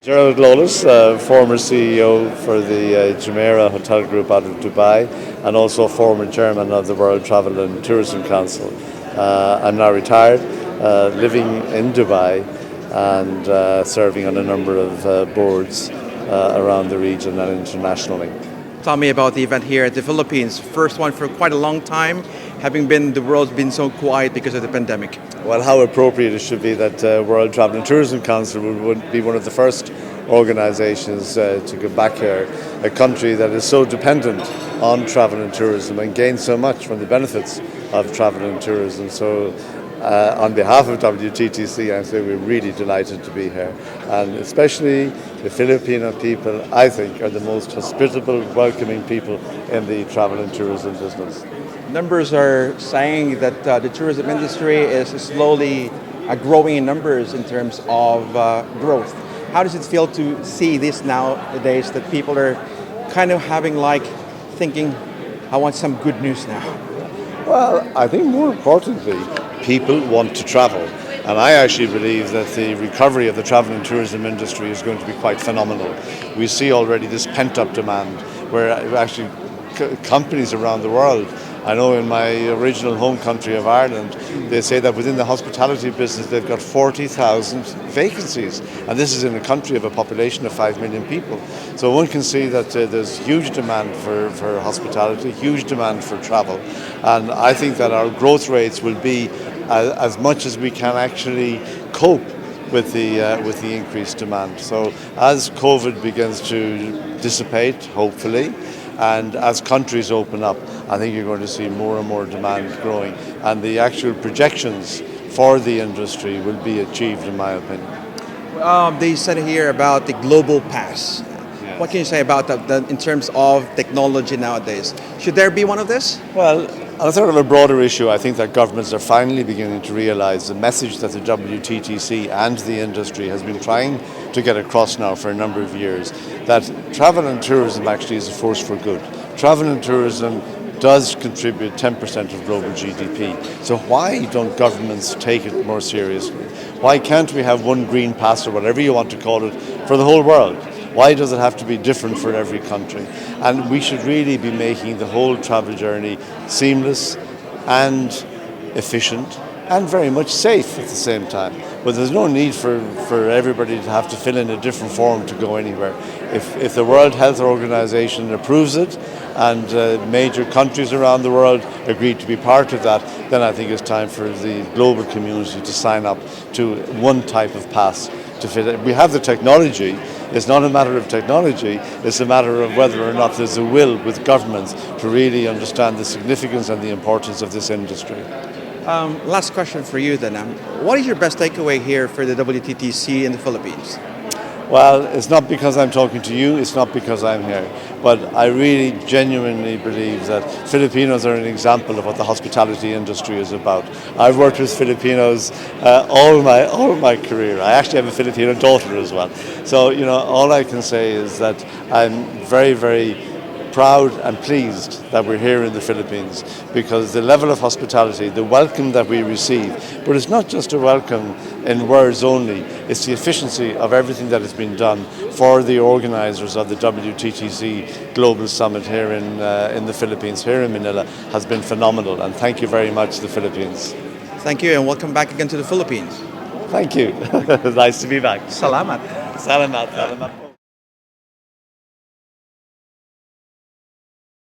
Gerald Lawless, former CEO for the Jumeirah Hotel Group out of Dubai and also former chairman of the World Travel and Tourism Council. I'm now retired, living in Dubai and serving on a number of boards around the region and internationally. Tell me about the event here at the Philippines. First one for quite a long time, having been the world's been so quiet because of the pandemic. Well, how appropriate it should be that World Travel and Tourism Council would be one of the first organisations to go back here, a country that is so dependent on travel and tourism and gains so much from the benefits of travel and tourism. So on behalf of WTTC, I say we're really delighted to be here, and especially the Filipino people, I think, are the most hospitable, welcoming people in the travel and tourism business. Numbers are saying that the tourism industry is slowly growing in numbers in terms of growth. How does it feel to see this nowadays, that people are kind of having thinking, I want some good news now? Well, I think more importantly, people want to travel. And I actually believe that the recovery of the travel and tourism industry is going to be quite phenomenal. We see already this pent-up demand where actually companies around the world, I know in my original home country of Ireland, they say that within the hospitality business they've got 40,000 vacancies. And this is in a country of a population of 5 million people. So one can see that there's huge demand for hospitality, huge demand for travel. And I think that our growth rates will be as much as we can actually cope with the increased demand. So as COVID begins to dissipate, hopefully, and as countries open up, I think you're going to see more and more demand growing, and the actual projections for the industry will be achieved, in my opinion. They said here about the global pass. Yes. What can you say about that in terms of technology nowadays? Should there be one of this? Well, on a sort of a broader issue, I think that governments are finally beginning to realise the message that the WTTC and the industry has been trying to get across now for a number of years, that travel and tourism actually is a force for good. Travel and tourism does contribute 10% of global GDP. So why don't governments take it more seriously? Why can't we have one green pass, or whatever you want to call it, for the whole world? Why does it have to be different for every country? And we should really be making the whole travel journey seamless and efficient and very much safe at the same time. But there's no need for everybody to have to fill in a different form to go anywhere. If the World Health Organization approves it and major countries around the world agree to be part of that, then I think it's time for the global community to sign up to one type of pass to fit it. We have the technology. It's not a matter of technology, it's a matter of whether or not there's a will with governments to really understand the significance and the importance of this industry. Last question for you then. What is your best takeaway here for the WTTC in the Philippines? Well, it's not because I'm talking to you, it's not because I'm here, but I really genuinely believe that Filipinos are an example of what the hospitality industry is about. I've worked with Filipinos all my career. I actually have a Filipino daughter as well. So, all I can say is that I'm very, very proud and pleased that we're here in the Philippines, because the level of hospitality, the welcome that we receive, but it's not just a welcome in words only, it's the efficiency of everything that has been done for the organisers of the WTTC Global Summit here in the Philippines, here in Manila, has been phenomenal, and thank you very much, the Philippines. Thank you, and welcome back again to the Philippines. Thank you. Nice to be back. Salamat. Salamat. Salamat.